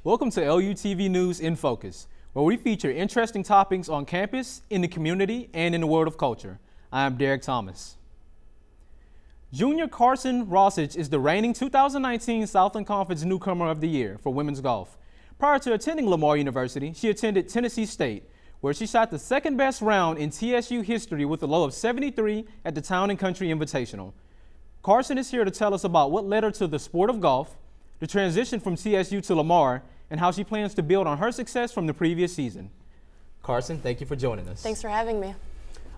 Welcome to LUTV News InFocus, where we feature interesting topics on campus, in the community, and in the world of culture. I am Derrick Thomas. Junior Carson Racich is the reigning 2019 Southland Conference Newcomer of the Year for women's golf. Prior to attending Lamar University, she attended Tennessee State, where she shot the second best round in TSU history with a low of 73 at the Town and Country Invitational. Carson is here to tell us about what led her to the sport of golf, the transition from TSU to Lamar, and how she plans to build on her success from the previous season. Carson, thank you for joining us. Thanks for having me.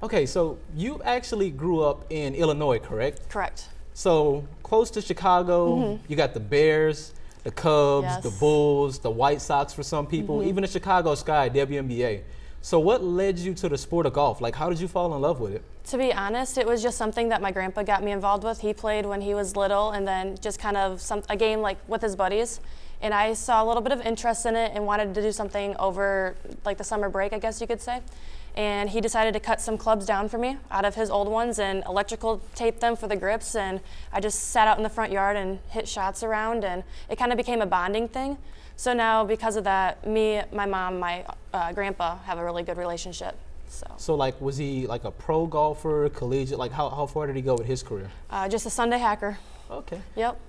Okay, so you actually grew up in Illinois, correct? Correct. So close to Chicago, you got the Bears, the Cubs, Yes. the Bulls, the White Sox for some people, even the Chicago Sky, WNBA. So what led you to the sport of golf? Like, how did you fall in love with it? To be honest, it was just something that my grandpa got me involved with. He played when he was little, and then just kind of a game like with his buddies. And I saw a little bit of interest in it and wanted to do something over like the summer break, I guess you could say. And he decided to cut some clubs down for me out of his old ones and electrical tape them for the grips. And I just sat out in the front yard and hit shots around, and it kind of became a bonding thing. So now, because of that, me, my mom, my grandpa have a really good relationship. So like, was he like a pro golfer, collegiate? Like, how far did he go with his career? Just a Sunday hacker. Okay. Yep.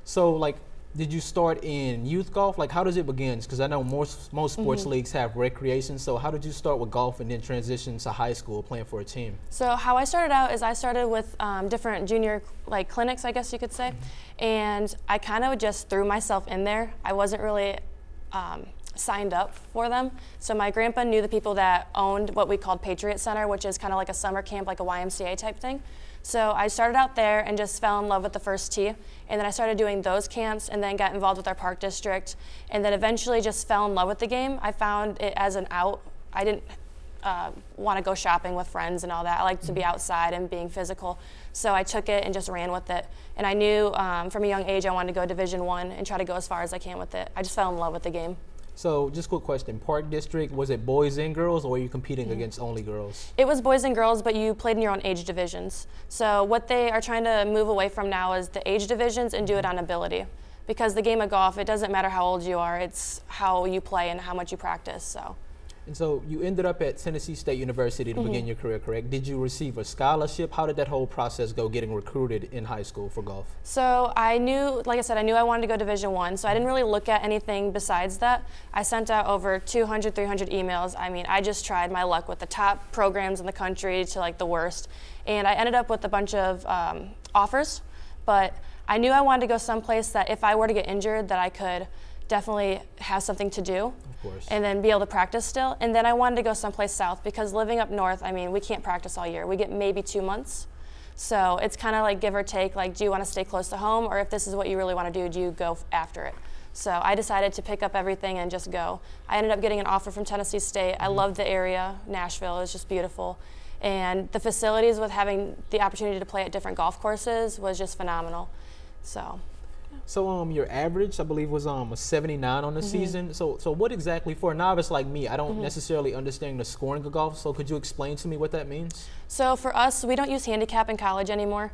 So like, did you start in youth golf? Like, how does it begin? Because I know most sports leagues have recreation. So how did you start with golf and then transition to high school playing for a team? So how I started out is I started with different junior clinics, I guess you could say. And I kind of just threw myself in there. I wasn't really signed up for them. So my grandpa knew the people that owned what we called Patriot Center, which is kind of like a summer camp, like a YMCA type thing. So I started out there and just fell in love with the first tee. And then I started doing those camps and then got involved with our park district. And then eventually just fell in love with the game. I found it as an out. I didn't want to go shopping with friends and all that. I like to be outside and being physical. So I took it and just ran with it. And I knew from a young age I wanted to go Division I and try to go as far as I can with it. I just fell in love with the game. So just quick question, Park District, was it boys and girls, or were you competing against only girls? It was boys and girls, but you played in your own age divisions. So what they are trying to move away from now is the age divisions and do it on ability. Because the game of golf, it doesn't matter how old you are, it's how you play and how much you practice. And so you ended up at Tennessee State University to begin your career, correct? Did you receive a scholarship? How did that whole process go, getting recruited in high school for golf? So I knew, like I said, I knew I wanted to go Division I, so I didn't really look at anything besides that. I sent out over 200, 300 emails. I mean, I just tried my luck with the top programs in the country to like the worst. And I ended up with a bunch of offers, but I knew I wanted to go someplace that if I were to get injured, that I could definitely have something to do and then be able to practice still. And then I wanted to go someplace south because living up north, I mean, we can't practice all year. We get maybe 2 months. So it's kind of like give or take, like, do you want to stay close to home, or if this is what you really want to do you go after it? So I decided to pick up everything and just go. I ended up getting an offer from Tennessee State. I loved the area. Nashville is just beautiful. And the facilities with having the opportunity to play at different golf courses was just phenomenal. So your average, I believe, was a 79 on the season. So what exactly, for a novice like me, I don't necessarily understand the scoring of golf, so could you explain to me what that means? So for us, we don't use handicap in college anymore.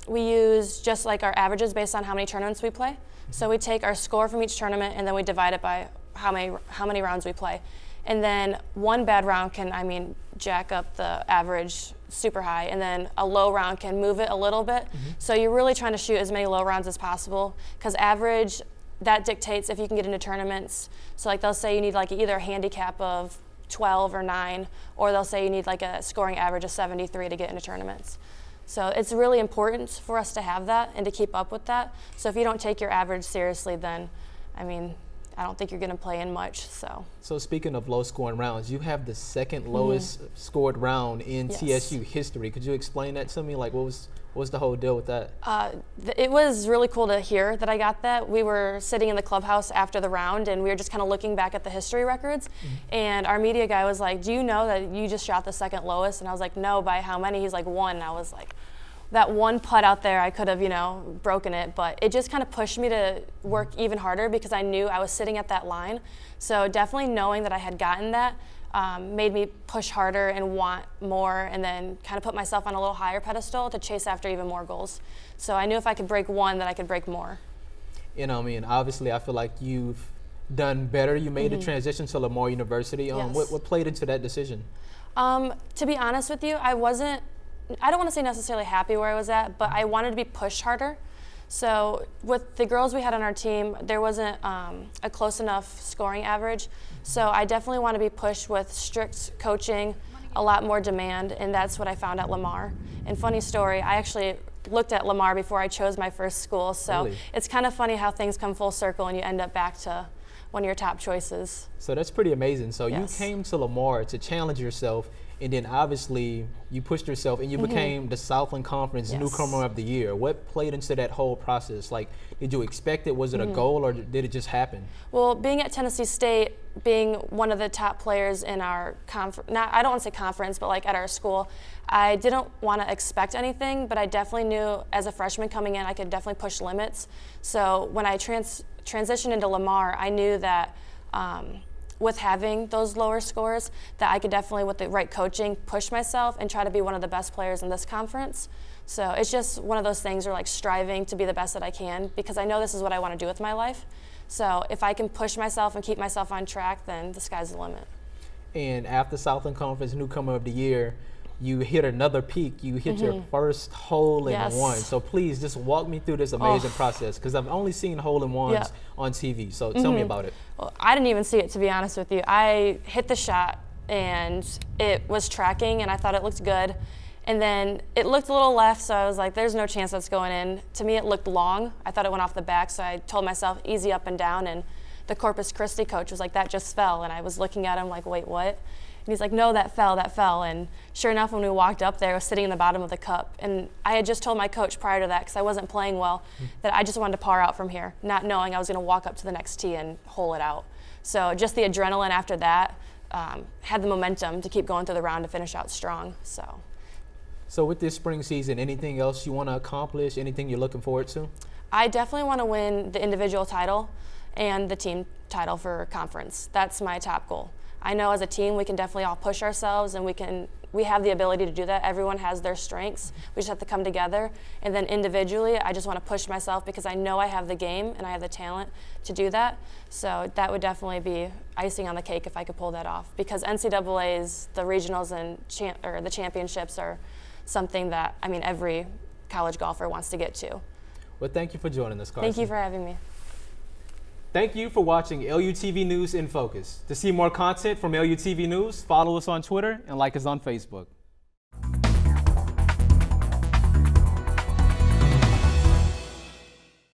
We use just like our averages based on how many tournaments we play. So we take our score from each tournament and then we divide it by how many rounds we play. And then one bad round can, I mean, jack up the average super high, and then a low round can move it a little bit. So you're really trying to shoot as many low rounds as possible, because average, that dictates if you can get into tournaments. So like they'll say you need like either a handicap of 12 or 9, or they'll say you need like a scoring average of 73 to get into tournaments. So it's really important for us to have that and to keep up with that. So if you don't take your average seriously, then, I mean, I don't think you're going to play in much. So speaking of low scoring rounds, you have the second lowest scored round in TSU history. Could you explain that to me? Like, what was the whole deal with that? It was really cool to hear that I got that. We were sitting in the clubhouse after the round, and we were just kind of looking back at the history records. And our media guy was like, "Do you know that you just shot the second lowest?" And I was like, "No, by how many?" He's like, "1." And I was like, that one putt out there, I could have, broken it, but it just kind of pushed me to work even harder because I knew I was sitting at that line. So definitely knowing that I had gotten that made me push harder and want more, and then kind of put myself on a little higher pedestal to chase after even more goals. So I knew if I could break one, that I could break more. You know, I mean, obviously I feel like you've done better. You made the transition to Lamar University. Yes. What played into that decision? To be honest with you, I don't want to say necessarily happy where I was at, but I wanted to be pushed harder. So with the girls we had on our team, there wasn't a close enough scoring average. So I definitely want to be pushed with strict coaching, a lot more demand, and that's what I found at Lamar. And funny story, I actually looked at Lamar before I chose my first school. So Really? It's kind of funny how things come full circle and you end up back to one of your top choices. So that's pretty amazing. So Yes. you came to Lamar to challenge yourself, and then obviously you pushed yourself and you became the Southland Conference Yes. Newcomer of the Year. What played into that whole process? Like, did you expect it? Was it a goal, or did it just happen? Well, being at Tennessee State, being one of the top players in our I don't want to say conference, but like at our school, I didn't want to expect anything, but I definitely knew as a freshman coming in, I could definitely push limits. So when I transitioned into Lamar, I knew that with having those lower scores, that I could definitely, with the right coaching, push myself and try to be one of the best players in this conference. So it's just one of those things where like striving to be the best that I can, because I know this is what I want to do with my life. So if I can push myself and keep myself on track, then the sky's the limit. And after Southland Conference Newcomer of the Year, you hit another peak. You hit your first hole in Yes. one. So please just walk me through this amazing process, because I've only seen hole in ones on TV. So tell me about it. Well, I didn't even see it, to be honest with you. I hit the shot and it was tracking and I thought it looked good. And then it looked a little left, so I was like, there's no chance that's going in. To me, it looked long. I thought it went off the back, so I told myself easy up and down. And the Corpus Christi coach was like, that just fell. And I was looking at him like, wait, what? And he's like, no, that fell. And sure enough, when we walked up there, I was sitting in the bottom of the cup. And I had just told my coach prior to that, because I wasn't playing well, that I just wanted to par out from here, not knowing I was going to walk up to the next tee and hole it out. So just the adrenaline after that had the momentum to keep going through the round to finish out strong. So with this spring season, anything else you want to accomplish, anything you're looking forward to? I definitely want to win the individual title and the team title for conference. That's my top goal. I know as a team we can definitely all push ourselves, and we have the ability to do that. Everyone has their strengths. We just have to come together. And then individually, I just want to push myself because I know I have the game and I have the talent to do that. So that would definitely be icing on the cake if I could pull that off. Because NCAA's, the regionals and the championships are something that every college golfer wants to get to. Well, thank you for joining us, Carson. Thank you for having me. Thank you for watching LUTV News in Focus. To see more content from LUTV News, follow us on Twitter and like us on Facebook.